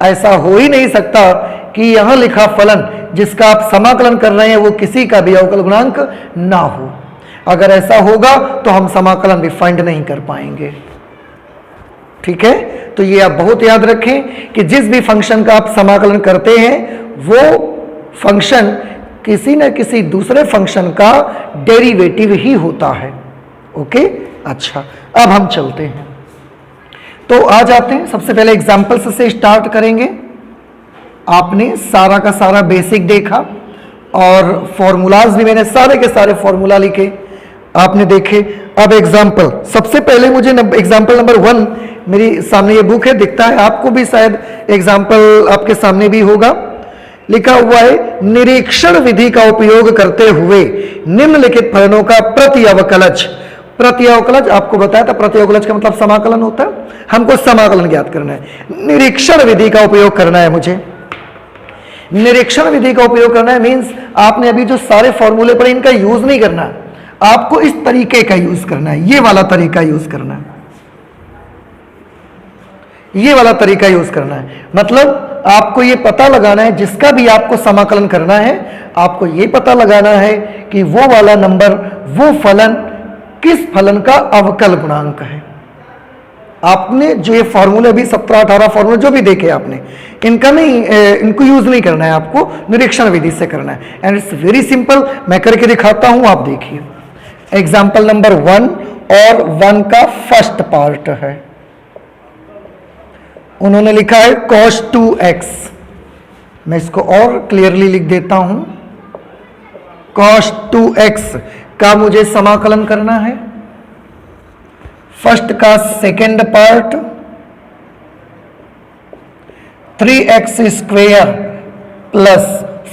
ऐसा हो ही नहीं सकता कि यहां लिखा फलन जिसका आप समाकलन कर रहे हैं वो किसी का भी अवकल गुणांक ना हो। अगर ऐसा होगा तो हम समाकलन भी फाइंड नहीं कर पाएंगे। ठीक है, तो ये आप बहुत याद रखें कि जिस भी फंक्शन का आप समाकलन करते हैं वो फंक्शन किसी न किसी दूसरे फंक्शन का डेरिवेटिव ही होता है। ओके, अच्छा, अब हम चलते हैं। तो आ जाते हैं, सबसे पहले एग्जाम्पल्स से स्टार्ट करेंगे। आपने सारा का सारा बेसिक देखा और फॉर्मूलाज भी मैंने सारे के सारे फॉर्मूला लिखे, आपने देखे। अब एग्जाम्पल, सबसे पहले मुझे एग्जाम्पल नंबर 1, मेरी सामने ये बुक है, दिखता है आपको भी, शायद एग्जाम्पल आपके सामने भी होगा। लिखा हुआ है निरीक्षण विधि का उपयोग करते हुए निम्नलिखित फलनों का प्रति अवकलज। प्रति अवकलज आपको बताया था, प्रति अवकलज का मतलब समाकलन होता है, हमको समाकलन ज्ञात करना है। निरीक्षण विधि का उपयोग करना है मुझे, निरीक्षण विधि का उपयोग करना है मींस आपने अभी जो सारे फॉर्मूले पढ़े इनका यूज नहीं करना, आपको इस तरीके का यूज करना है, ये वाला तरीका यूज करना है, ये वाला तरीका यूज करना है। मतलब आपको ये पता लगाना है, जिसका भी आपको समाकलन करना है आपको ये पता लगाना है कि वो वाला नंबर, वो फलन किस फलन का अवकल गुणांक है। आपने जो ये फॉर्मूले भी 17-18 फॉर्मूले जो भी देखे आपने, इनका नहीं, इनको यूज नहीं करना है, आपको निरीक्षण विधि से करना है। एंड इट्स वेरी सिंपल, मैं करके दिखाता हूं, आप देखिए। एग्जाम्पल नंबर 1 और 1 का फर्स्ट पार्ट है, उन्होंने लिखा है cos 2x, मैं इसको और क्लियरली लिख देता हूं। cos 2x का मुझे समाकलन करना है, फर्स्ट का second part 3x square plus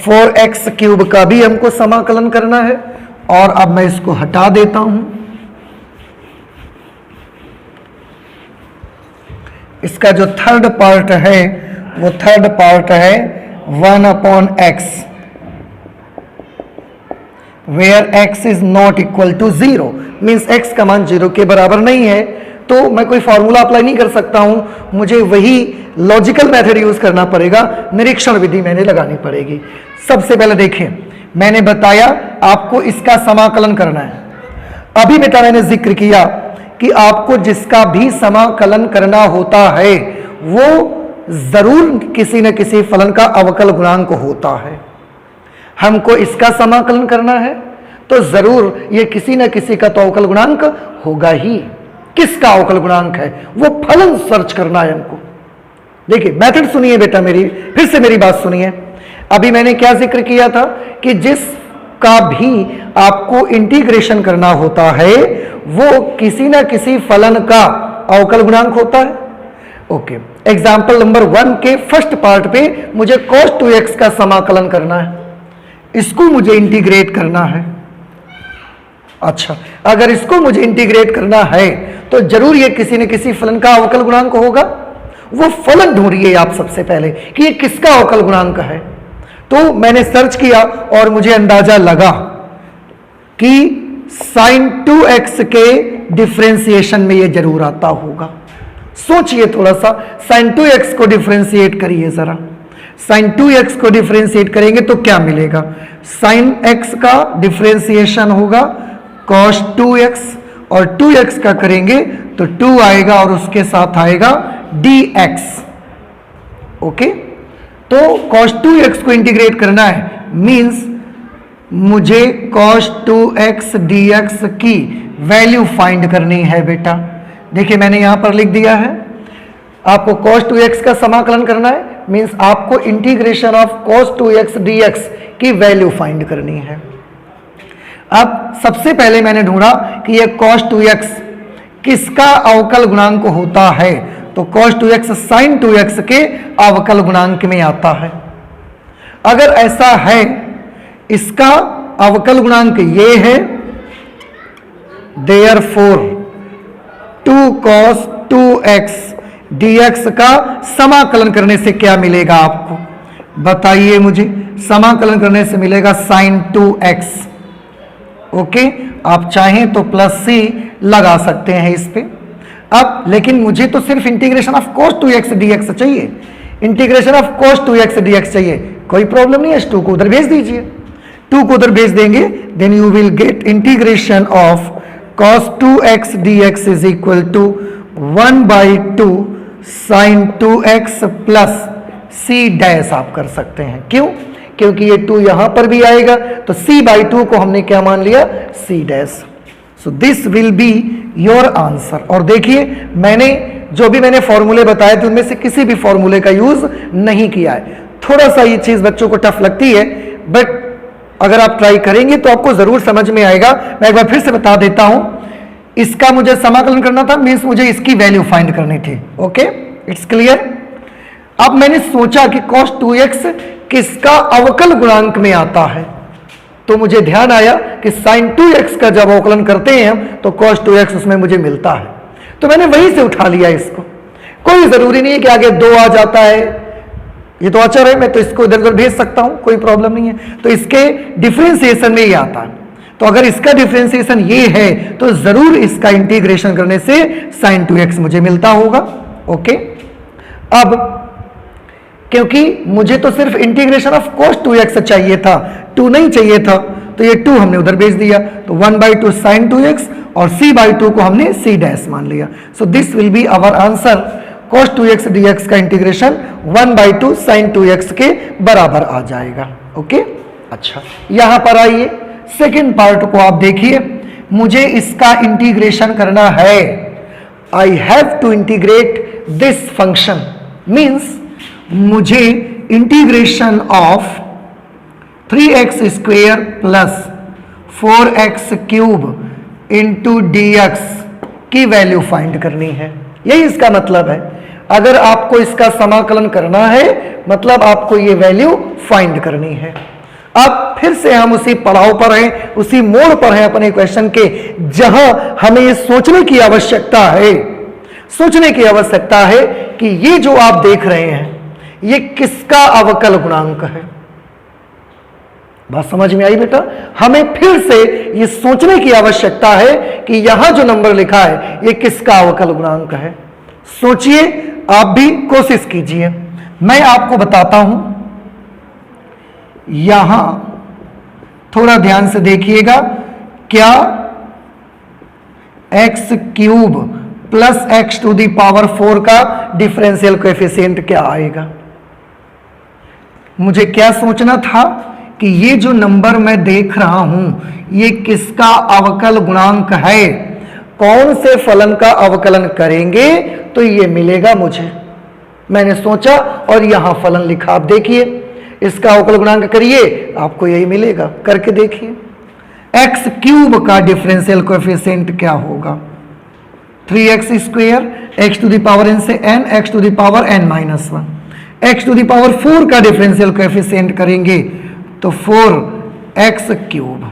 4x cube का भी हमको समाकलन करना है। और अब मैं इसको हटा देता हूं, इसका जो थर्ड पार्ट है वो थर्ड पार्ट है 1/x, where x is not equal to 0, means x का मान 0 के बराबर नहीं है। तो मैं कोई फॉर्मूला अप्लाई नहीं कर सकता हूं, मुझे वही लॉजिकल मेथड यूज करना पड़ेगा, निरीक्षण विधि मैंने लगानी पड़ेगी। सबसे पहले देखें, मैंने बताया आपको इसका समाकलन करना है। अभी बेटा मैंने जिक्र किया कि आपको जिसका भी समाकलन करना होता है वो जरूर किसी न किसी फलन का अवकल गुणांक होता है। हमको इसका समाकलन करना है तो जरूर ये किसी न किसी का तो अवकल गुणांक होगा ही। किसका अवकल गुणांक है वो फलन सर्च करना है हमको। देखिए मेथड सुनिए बेटा मेरी, फिर से मेरी बात सुनिए। अभी मैंने क्या जिक्र किया था कि जिसका भी आपको इंटीग्रेशन करना होता है वो किसी ना किसी फलन का अवकल गुणांक होता है। ओके, एग्जाम्पल नंबर 1 के फर्स्ट पार्ट पे मुझे cos 2x का समाकलन करना है, इसको मुझे इंटीग्रेट करना है। अच्छा, अगर इसको मुझे इंटीग्रेट करना है तो जरूर ये किसी न किसी फलन का अवकल गुणांक होगा। वो फलन ढूंढिए आप सबसे पहले कि ये किसका अवकल गुणांक है। तो मैंने सर्च किया और मुझे अंदाजा लगा कि sin 2x के डिफरेंशिएशन में ये जरूर आता होगा। सोचिए थोड़ा सा, sin 2x को डिफरेंशिएट करिए जरा। sin 2x को डिफरेंशिएट करेंगे तो क्या मिलेगा? sin x का डिफरेंशिएशन होगा cos 2x और 2x का करेंगे तो 2 आएगा और उसके साथ आएगा dx। ओके, तो cos 2x को इंटीग्रेट करना है मींस मुझे cos 2x dx की वैल्यू फाइंड करनी है बेटा। देखिए मैंने यहां पर लिख दिया है, आपको cos 2x का समाकलन करना है मींस आपको integration of cos 2x dx की वैल्यू फाइंड करनी है। अब सबसे पहले मैंने ढूंढा कि यह cos 2x किसका अवकल गुणांक होता है, तो cos 2x sin 2x के अवकल गुणांक में आता है। अगर ऐसा है, इसका अवकल गुणांक ये है, therefore 2 cos 2x dx का समाकलन करने से क्या मिलेगा आपको बताइए मुझे। समाकलन करने से मिलेगा sin 2x। ओके, आप चाहें तो प्लस सी लगा सकते हैं इस पे। अब लेकिन मुझे तो सिर्फ integration of cos 2x dx चाहिए, integration of cos 2x dx चाहिए, कोई प्रॉब्लम नहीं है। इस 2 को उधर भेज दीजिए, 2 को उधर भेज देंगे, then you will get integration of cos 2x dx is equal to 1/2 sin 2x plus c dash आप कर सकते हैं। क्यों? क्योंकि ये 2 यहां पर भी आएगा तो c/2 को हमने क्या मान लिया, c dash. So this will be your answer. और देखिए मैंने जो भी मैंने फॉर्मूले बताए थे उनमें से किसी भी फॉर्मूले का यूज नहीं किया है। थोड़ा सा ये चीज बच्चों को टफ लगती है, बट अगर आप ट्राई करेंगे तो आपको जरूर समझ में आएगा। मैं एक बार फिर से बता देता हूं, इसका मुझे समाकलन करना था मीन्स मुझे इसकी वैल्यू फाइंड करनी थी। Okay, it's clear. अब मैंने सोचा कि cos 2x किसका अवकल गुणांक में आता है, तो मुझे ध्यान आया कि sin 2x का जब अवकलन करते हैं हम तो cos 2x उसमें मुझे मिलता है, तो मैंने वहीं से उठा लिया इसको। कोई जरूरी नहीं है कि आगे 2 आ जाता है, ये तो अचर है, मैं तो इसको इधर उधर भेज सकता हूं, कोई प्रॉब्लम नहीं है। तो इसके डिफरेंशिएशन में ये आता है, तो अगर इसका डिफरेंशिएशन ये है तो जरूर इसका इंटीग्रेशन करने से sin 2x मुझे मिलता होगा। ओके, अब क्योंकि मुझे तो सिर्फ इंटीग्रेशन ऑफ cos 2x चाहिए था, 2 नहीं चाहिए था, तो ये 2 हमने उधर भेज दिया, तो 1/2 sin 2x और c/2 को हमने c डैश मान लिया। So this will be our answer, cos 2x dx का इंटीग्रेशन 1/2 sin 2x के बराबर आ जाएगा। ओके, अच्छा यहां पर आइए, सेकेंड पार्ट को आप देखिए, मुझे इसका इंटीग्रेशन करना है। I have to integrate this function, means मुझे integration of 3x square plus 4x cube into dx की वैल्यू फाइंड करनी है, यही इसका मतलब है। अगर आपको इसका समाकलन करना है मतलब आपको ये वैल्यू फाइंड करनी है। अब फिर से हम उसी पड़ाव पर हैं, उसी मोड़ पर हैं अपने क्वेश्चन के, जहां हमें ये सोचने की आवश्यकता है, सोचने की आवश्यकता है कि ये जो आप देख रहे हैं ये किसका अवकल गुणांक है। बात समझ में आई बेटा? हमें फिर से ये सोचने की आवश्यकता है कि यहां जो नंबर लिखा है ये किसका अवकल गुणांक है। सोचिए, आप भी कोशिश कीजिए, मैं आपको बताता हूं। यहां थोड़ा ध्यान से देखिएगा, क्या x cube plus x to the power 4 का डिफरेंशियल कोएफिशिएंट क्या आएगा। मुझे क्या सोचना था कि ये जो नंबर मैं देख रहा हूं ये किसका अवकल गुणांक है, कौन से फलन का अवकलन करेंगे तो ये मिलेगा मुझे। मैंने सोचा और यहां फलन लिखा, आप देखिए इसका अवकल गुणांक करिए आपको यही मिलेगा, करके देखिए। x क्यूब का डिफरेंशियल कोएफिशिएंट क्या होगा, 3x square, x to the power n से n, x to the power n minus 1, x to the power 4 का डिफरेंशियल कोएफिशिएंट करेंगे तो 4x क्यूब,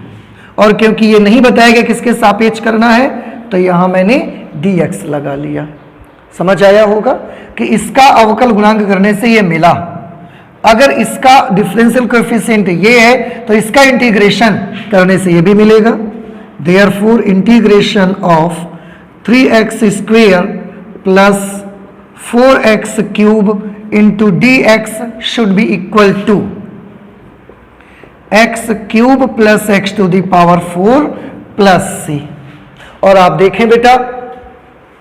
और क्योंकि ये नहीं बताया गया किसके सापेक्ष करना है तो यहां मैंने dx लगा लिया। समझ आया होगा कि इसका अवकल गुणांक करने से ये मिला। अगर इसका डिफरेंशियल कोएफिशिएंट ये है तो इसका इंटीग्रेशन करने से ये भी मिलेगा। Therefore integration of 3x square plus 4x cube into dx should be equal to x cube plus x to the power 4 plus c। और आप देखें बेटा,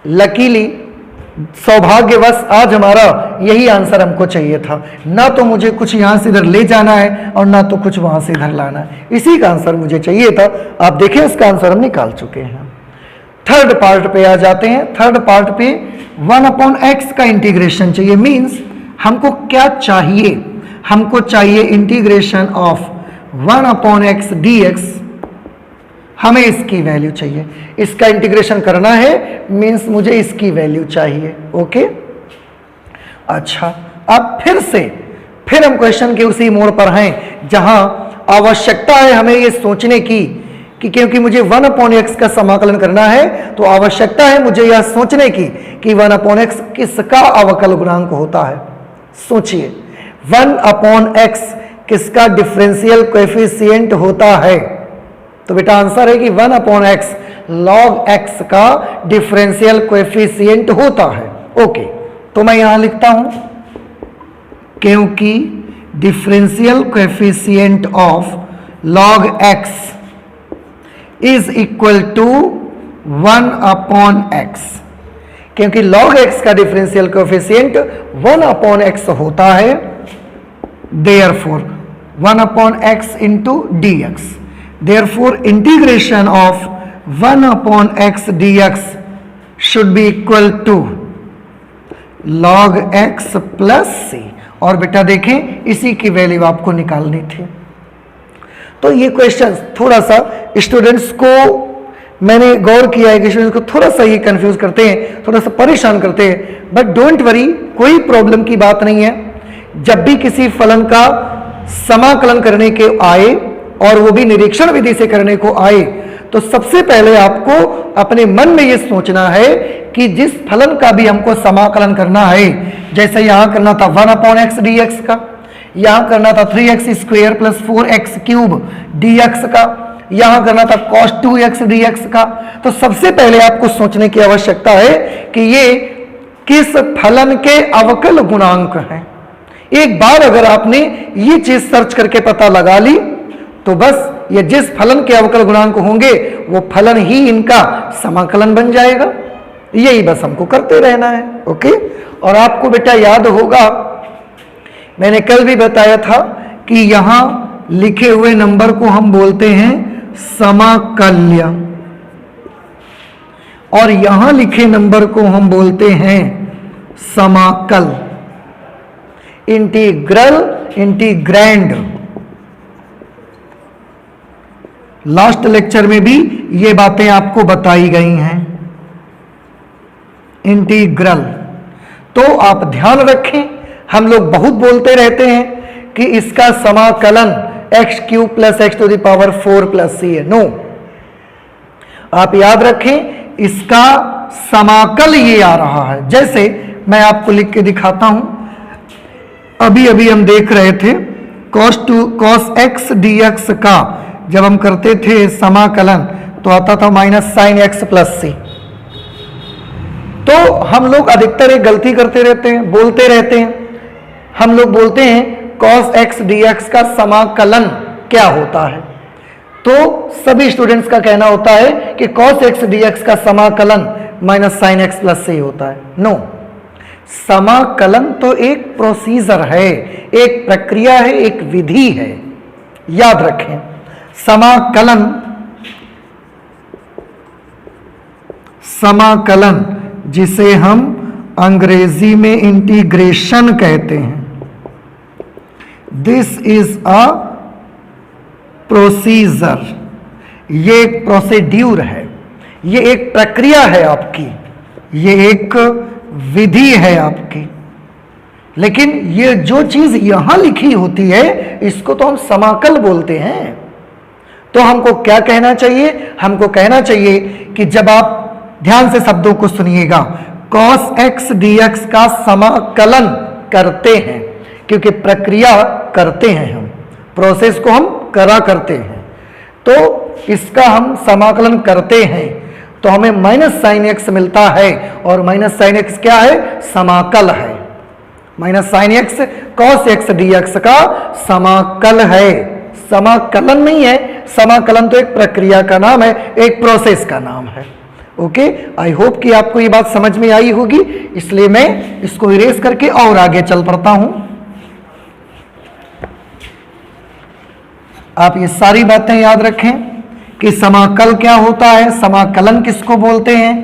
लकीली सौभाग्यवश आज हमारा यही आंसर हमको चाहिए था, ना तो मुझे कुछ यहां से इधर ले जाना है और ना तो कुछ वहां से इधर लाना है, इसी का आंसर मुझे चाहिए था। आप देखें इसका आंसर हम निकाल चुके हैं। थर्ड पार्ट पे आ जाते हैं। थर्ड पार्ट पे 1/x का इंटीग्रेशन चाहिए, मींस हमको क्या चाहिए, हमको चाहिए इंटीग्रेशन ऑफ 1/x dx, हमें इसकी वैल्यू चाहिए। इसका इंटीग्रेशन करना है मींस मुझे इसकी वैल्यू चाहिए। ओके, अच्छा अब फिर हम क्वेश्चन के उसी मोड़ पर हैं जहां आवश्यकता है हमें ये सोचने की कि क्योंकि मुझे 1/x का समाकलन करना है तो आवश्यकता है मुझे यह सोचने की कि 1/x किसका अवकल गुणांक होता है। सोचिए, 1/x किसका डिफरेंशियल कोएफिशिएंट होता है, तो बेटा आंसर है कि 1/x log x का डिफरेंशियल कोएफिशिएंट होता है। ओके, तो मैं यहां लिखता हूं क्योंकि differential coefficient of log x is equal to 1/x, क्योंकि log x का डिफरेंशियल कोएफिशिएंट 1/x होता है, therefore 1/x into dx, therefore integration of 1/x dx should be equal to log x plus c। और बेटा देखें इसी की वैल्यू आपको निकालनी थी। तो ये क्वेश्चन थोड़ा सा स्टूडेंट्स को मैंने गौर किया है कि स्टूडेंट्स को थोड़ा सा ये कंफ्यूज करते हैं, थोड़ा सा परेशान करते हैं, बट डोंट वरी, कोई प्रॉब्लम की बात नहीं है। जब भी किसी फलन का समाकलन करने के आए और वो भी निरीक्षण विधि से करने को आए, तो सबसे पहले आपको अपने मन में ये सोचना है कि जिस फलन का भी हमको समाकलन करना है, जैसे यहां करना था 1/x dx का, यहां करना था 3x² + 4x³ dx का, यहां करना था cos 2x dx का, तो सबसे पहले आपको सोचने की आवश्यकता है कि ये किस फलन के अवकल गुणांक हैं। एक बार अगर आपने ये चीज सर्च करके पता लगा ली, तो बस ये जिस फलन के अवकल गुणांक होंगे वो फलन ही इनका समाकलन बन जाएगा। यही बस हमको करते रहना है। ओके, और आपको बेटा याद होगा, मैंने कल भी बताया था कि यहां लिखे हुए नंबर को हम बोलते हैं समाकल्य, और यहां लिखे नंबर को हम बोलते हैं समाकल, इंटीग्रल, इंटीग्रैंड। लास्ट लेक्चर में भी ये बातें आपको बताई गई हैं। इंटीग्रल तो आप ध्यान रखें, हम लोग बहुत बोलते रहते हैं कि इसका समाकलन x³ + x⁴ + c है। नो, आप याद रखें इसका समाकल ये आ रहा है। जैसे मैं आपको लिख के दिखाता हूं, अभी अभी हम देख रहे थे cos x dx का जब हम करते थे समाकलन तो आता था -sin x + c। तो हम लोग अधिकतर एक गलती करते रहते हैं, बोलते रहते हैं, हम लोग बोलते हैं cos x dx का समाकलन क्या होता है। तो सभी स्टूडेंट्स का कहना होता है कि cos x dx का समाकलन -sin x + c होता है। नो, समाकलन तो एक प्रोसीजर है, एक प्रक्रिया है, एक विधि है। याद रखें, समाकलन, समाकलन जिसे हम अंग्रेजी में इंटीग्रेशन कहते हैं, दिस इज अ प्रोसीजर, ये एक प्रोसीड्यूर है, ये एक प्रक्रिया है आपकी, ये एक विधि है आपकी। लेकिन ये जो चीज यहां लिखी होती है इसको तो हम समाकल बोलते हैं। तो हमको क्या कहना चाहिए? हमको कहना चाहिए कि जब आप ध्यान से शब्दों को सुनिएगा, cos x dx का समाकलन करते हैं, क्योंकि प्रक्रिया करते हैं हम, प्रोसेस को हम करा करते हैं, तो इसका हम समाकलन करते हैं तो हमें -sin x मिलता है, और -sin x क्या है? समाकल है। -sin x cos x dx का समाकल है, समाकलन नहीं है। समाकलन तो एक प्रक्रिया का नाम है, एक प्रोसेस का नाम है। ओके, आई होप कि आपको ये बात समझ में आई होगी, इसलिए मैं इसको इरेज करके और आगे चल पड़ता हूं। आप ये सारी बातें याद रखें कि समाकल क्या होता है, समाकलन किसको बोलते हैं।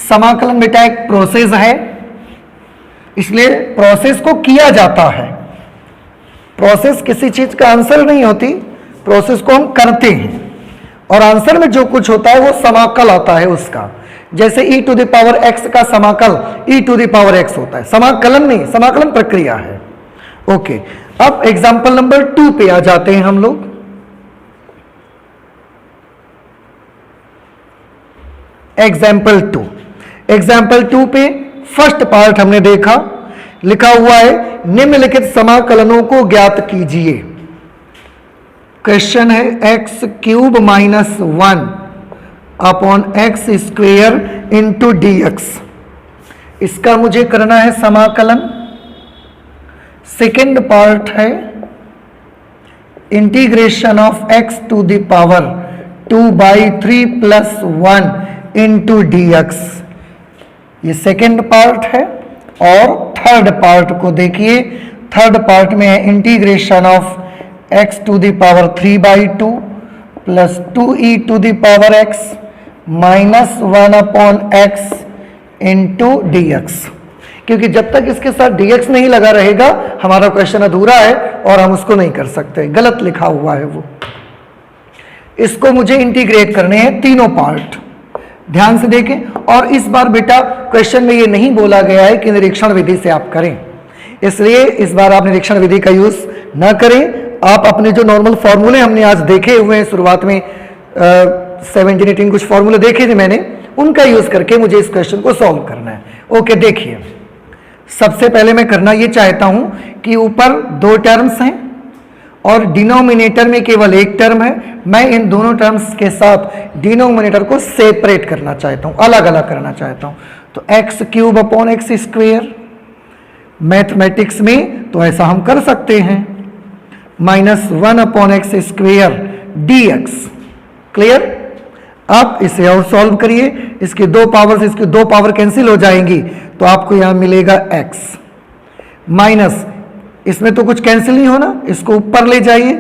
समाकलन बेटा एक प्रोसेस है, इसलिए प्रोसेस को किया जाता है। प्रोसेस किसी चीज का आंसर नहीं होती, प्रोसेस को हम करते हैं, और आंसर में जो कुछ होता है वो समाकल आता है उसका। जैसे e⁻x का समाकल e⁻x होता है, समाकलन नहीं, समाकलन प्रक्रिया है। ओके, अब एग्जाम्पल नंबर 2 पे आ जाते हैं हम लोग। एग्जाम्पल 2 पे फर्स्ट पार्ट हमने देखा, लिखा हुआ है निम्नलिखित समाकलनों को ज्ञात कीजिए। क्वेश्चन है x³ - 1/x² × dx, इसका मुझे करना है समाकलन। सेकेंड पार्ट है इंटीग्रेशन ऑफ x⁴ + 1 × dx, ये सेकेंड पार्ट है। और थर्ड पार्ट को देखिए, थर्ड पार्ट में है integration of x⁴ + 2e⁻x -1/x × dx, क्योंकि जब तक इसके साथ dx नहीं लगा रहेगा हमारा क्वेश्चन अधूरा है और हम उसको नहीं कर सकते, गलत लिखा हुआ है वो। इसको मुझे इंटीग्रेट करने हैं तीनों पार्ट। ध्यान से देखें। और इस बार बेटा क्वेश्चन में ये नहीं बोला गया है कि निरीक्षण विधि से आप करें, इसलिए इस बार आप निरीक्षण विधि का यूज ना करें। आप अपने जो नॉर्मल फॉर्मूले हमने आज देखे हुए हैं, शुरुआत में 17-18 कुछ फॉर्मूले देखे थे मैंने, उनका यूज करके मुझे इस क्वेश्चन को सॉल्व करना है। ओके, देखिए सबसे पहले मैं करना ये चाहता हूं कि ऊपर 2 टर्म्स हैं और डिनोमिनेटर में केवल 1 टर्म है। मैं इन दोनों टर्म्स के साथ डिनोमिनेटर को सेपरेट करना चाहता हूं, अलग अलग करना चाहता हूं। तो x cube upon x square, mathematics में तो ऐसा हम कर सकते हैं, -1 upon x square D x. Clear? अब इसे और सॉल्व करिए, इसकी 2 पावर से इसकी 2 पावर कैंसिल हो जाएंगी, तो आपको यहां मिलेगा x माइनस, इसमें तो कुछ कैंसिल नहीं होना, इसको ऊपर ले जाइए,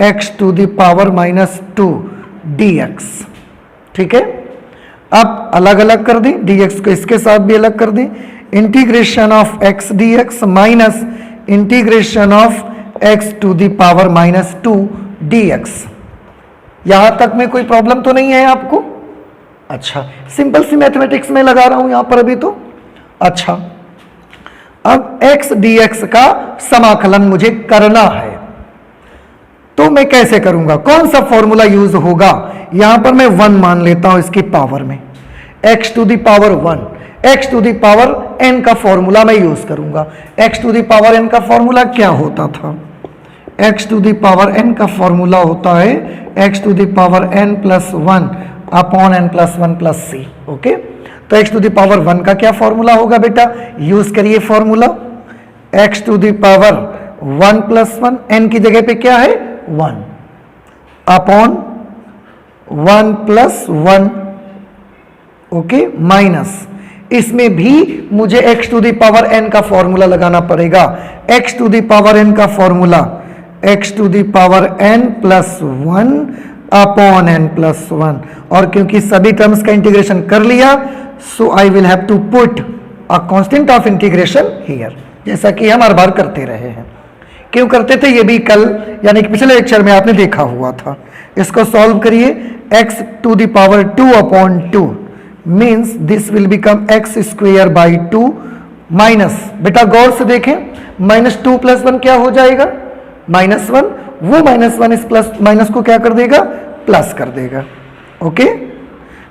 x to the power -2 dx। ठीक है, अब अलग अलग कर दें, dx को इसके साथ भी अलग कर दें, integration of x dx minus integration of x to the power -2 dx। यहां तक में कोई प्रॉब्लम तो नहीं है आपको? अच्छा, सिंपल सी मैथमेटिक्स में लगा रहा हूं यहां पर अभी तो। अच्छा, अब x dx का समाकलन मुझे करना है, तो मैं कैसे करूंगा? कौन सा फॉर्मूला यूज होगा? यहां पर मैं 1 मान लेता हूं इसकी पावर में, x to the power 1, x to the power n का फॉर्मूला मैं यूज करूंगा। x to the power n का फॉर्मूला क्या होता था? x to the power n का फॉर्मूला होता है x to the power n plus 1 upon n plus 1 plus c। Okay, तो x टू द पावर 1 का क्या फॉर्मूला होगा बेटा? यूज करिए formula, x to the power 1 plus 1, n की जगह पे क्या है 1, अपॉन 1 प्लस 1, ओके, माइनस, इसमें भी मुझे x to the power n का फॉर्मूला लगाना पड़ेगा। x to the power n का formula x to the power n plus 1 upon n plus 1, और क्योंकि सभी टर्म्स का इंटीग्रेशन कर लिया, so I will have to put a constant of integration here, जैसा कि हम हर बार करते रहे हैं। क्यों करते थे? ये भी कल यानी कि पिछले लेक्चर में आपने देखा हुआ था। इसको सॉल्व करिए, x to the power 2 upon 2 means this will become x square by 2 minus, बेटा गौर से देखें, -2 प्लस 1 क्या हो जाएगा? -1, वो -1 इस प्लस माइनस को क्या कर देगा? प्लस कर देगा। ओके,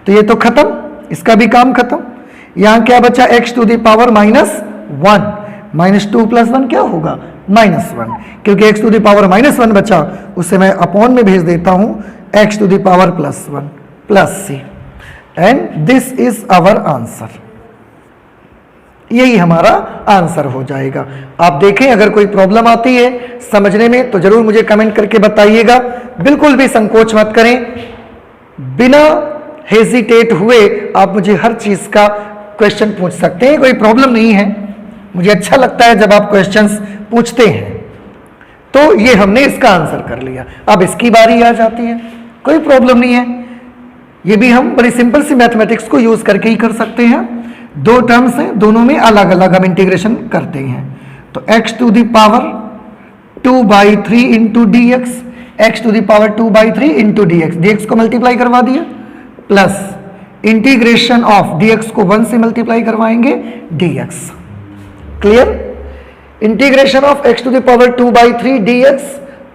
तो ये तो खत्म, इसका भी काम खत्म। यहां क्या बचा? x to the power -1, -2 plus 1 क्या होगा? -1, क्योंकि x टू द पावर -1 बचा, उसे मैं अपॉन में भेज देता हूं x to the power plus 1 plus c, and this is our answer. यही हमारा आंसर हो जाएगा। आप देखें, अगर कोई प्रॉब्लम आती है समझने में तो जरूर मुझे कमेंट करके बताइएगा। बिल्कुल भी संकोच मत करें, बिना हेजिटेट हुए आप मुझे हर चीज का क्वेश्चन पूछ सकते हैं, कोई प्रॉब्लम नहीं है। मुझे अच्छा लगता है जब आप क्वेश्चंस पूछते हैं। तो ये हमने इसका आंसर कर लिया, अब इसकी बारी आ जाती है, कोई प्रॉब्लम नहीं है। ये भी हम बड़ी सिंपल सी मैथमेटिक्स को यूज करके ही कर सकते हैं। 2 टर्म्स हैं, दोनों में अलग अलग हम इंटीग्रेशन करते हैं। तो x to the power 2/3 into D x, x to the power 2/3 into D x, D x को मल्टीप्लाई करवा दिया, plus integration of d x को 1 से मल्टीप्लाई करवाएंगे d x. Clear? Integration of x to the power 2/3 d x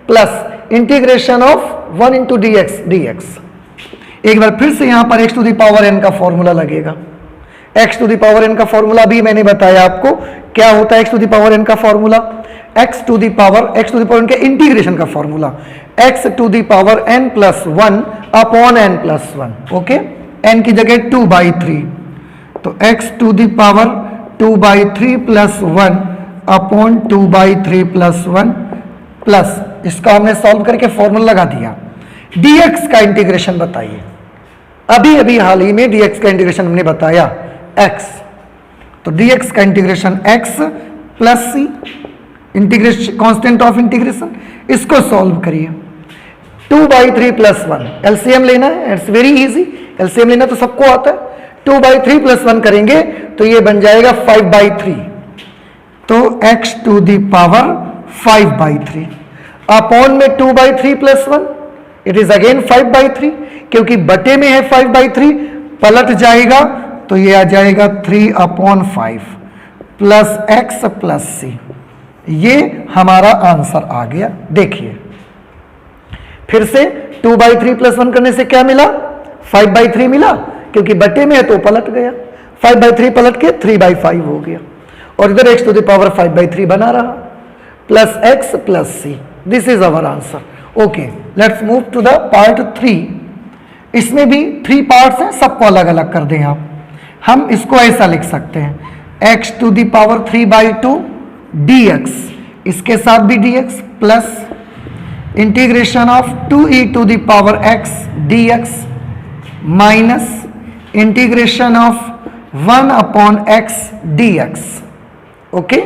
plus integration of 1 into D x D x. एक बार फिर से यहां पर x to the power n का फॉर्मूला लगेगा। x to the power n का फॉर्मूला भी मैंने बताया आपको क्या होता है। x to the power n का formula x to the power n के इंटीग्रेशन का formula x to the power n plus 1 upon n plus 1। Okay, n की जगह 2/3, तो x to the power 2/3 plus 1 upon 2/3 plus 1 plus, इसका हमने सॉल्व करके फॉर्मूला लगा दिया। dx का इंटीग्रेशन बताइए, अभी अभी हाल ही में dx का इंटीग्रेशन हमने बताया x, तो dx का integration x plus c, integration constant of integration, इसको सॉल्व करिए। 2/3 प्लस 1 एलसीएम लेना है, इट्स वेरी इजी, एलसीएम लेना तो सबको आता है। 2/3 प्लस 1 करेंगे तो ये बन जाएगा 5/3, तो x to the power 5/3 upon में 2/3 प्लस 1, इट इज अगेन 5/3, क्योंकि बटे में है 5/3, पलट जाएगा तो ये आ जाएगा 3/5 प्लस एक्स प्लस सी। ये हमारा आंसर आ गया। देखिए फिर से 2/3 प्लस 1 करने से क्या मिला? 5/3 मिला, क्योंकि बटे में है तो पलट गया। 5/3 पलट के 3/5 हो गया, और इधर x to the power 5/3 बना रहा, plus x plus c. This is our answer. Okay, let's move to the part 3। इसमें भी 3 पार्ट्स हैं, सबको अलग अलग कर दें आप। हम इसको ऐसा लिख सकते हैं x to the power 3/2 dx, इसके साथ भी dx, plus integration of 2e to the power x dx minus integration of 1/x dx। Okay,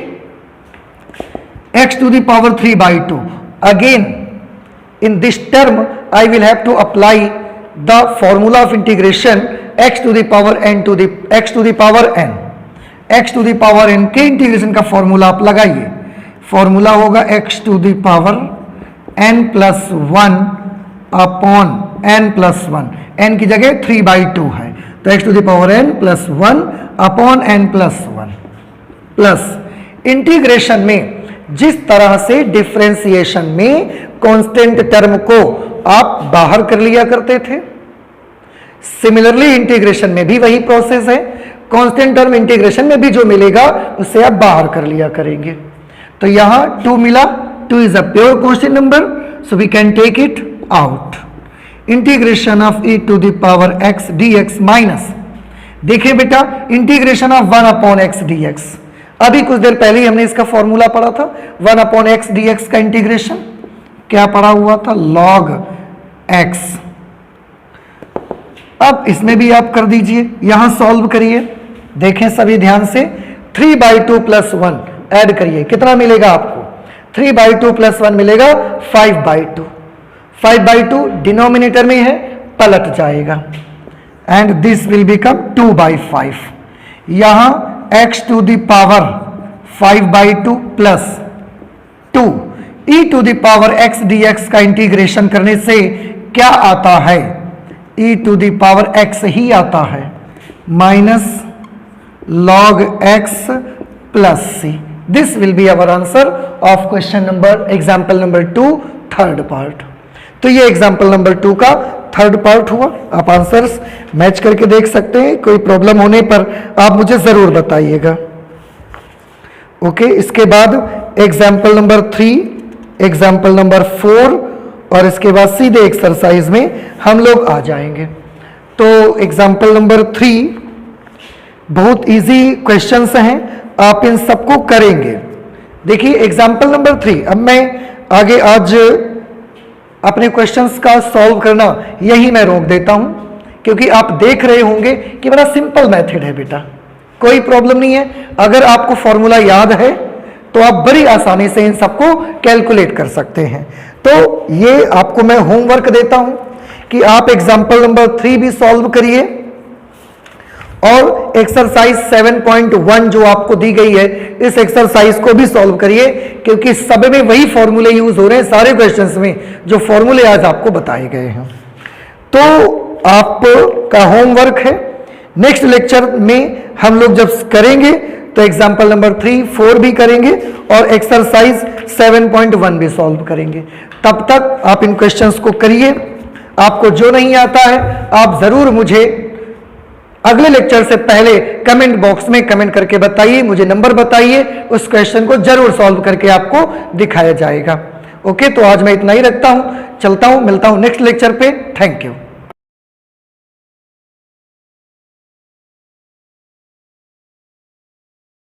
x to the power 3/2. Again, in this term, I will have to apply the formula of integration x to the power n to the x to the power n। x to the power n के इंटीग्रेशन का फॉर्मूला आप लगाइए। फॉर्मूला होगा x to the power n plus 1 upon n plus 1। n की जगह 3/2 है, तो x to the power n plus 1 upon n plus 1 plus integration में जिस तरह से डिफरेंशिएशन में कांस्टेंट टर्म को आप बाहर कर लिया करते थे, सिमिलरली इंटीग्रेशन में भी वही प्रोसेस है। कांस्टेंट टर्म इंटीग्रेशन में भी जो मिलेगा उसे आप बाहर कर लिया करेंगे। तो यहां 2 मिला, 2 is a pure constant number, so we can take it out. Integration of e to the power x dx minus, देखिए बेटा, इंटीग्रेशन ऑफ 1/x dx। अभी कुछ देर पहले ही हमने इसका फॉर्मूला पढ़ा था, 1/x dx का इंटीग्रेशन क्या पढ़ा हुआ था? log x। अब इसमें भी आप कर दीजिए, यहां सॉल्व करिए। देखें सभी ध्यान से, 3/2 प्लस 1 ऐड करिए, कितना मिलेगा आपको? 3/2 प्लस 1 मिलेगा 5/2। 5/2 डिनोमिनेटर में है, पलट जाएगा, एंड दिस विल बिकम 2/5। यहां x to the power 5/2 plus 2 e to the power x dx का इंटीग्रेशन करने से क्या आता है? e to the power x ही आता है, minus log x plus c। This will be our answer of question number example number 2 third part. तो ये एग्जाम्पल नंबर 2 का थर्ड पार्ट हुआ। आप आंसर्स मैच करके देख सकते हैं, कोई प्रॉब्लम होने पर आप मुझे जरूर बताइएगा। ओके, इसके बाद एग्जाम्पल नंबर 3, एग्जाम्पल नंबर 4 और इसके बाद सीधे एक्सरसाइज में हम लोग आ जाएंगे। तो एग्जाम्पल नंबर 3 बहुत इजी क्वेश्चंस हैं, आप इन सबको करेंगे। देखिए एग्जाम्पल नंबर 3, अब मैं आगे आज अपने क्वेश्चंस का सॉल्व करना यही मैं रोक देता हूं, क्योंकि आप देख रहे होंगे कि बड़ा सिंपल मेथड है बेटा, कोई प्रॉब्लम नहीं है। अगर आपको फॉर्मूला याद है तो आप बड़ी आसानी से इन सबको कैलकुलेट कर सकते हैं। तो ये आपको मैं होमवर्क देता हूं कि आप एग्जाम्पल नंबर 3 भी सॉल्व करिए, और एक्सरसाइज 7.1 जो आपको दी गई है, इस एक्सरसाइज को भी सॉल्व करिए, क्योंकि सब में वही फॉर्मूले यूज हो रहे हैं, सारे क्वेश्चंस में जो फॉर्मूले आज आपको बताए गए हैं। तो आपका होमवर्क है, नेक्स्ट लेक्चर में हम लोग जब करेंगे तो एग्जाम्पल नंबर 3, 4 भी करेंगे और एक्सरसाइज 7.1 भी सॉल्व करेंगे। तब तक आप इन क्वेश्चंस को करिए। आपको जो नहीं आता है आप जरूर मुझे अगले लेक्चर से पहले कमेंट बॉक्स में कमेंट करके बताइए, मुझे नंबर बताइए, उस क्वेश्चन को जरूर सॉल्व करके आपको दिखाया जाएगा। ओके, तो आज मैं इतना ही रखता हूं, चलता हूं, मिलता हूं नेक्स्ट लेक्चर पे। Thank you.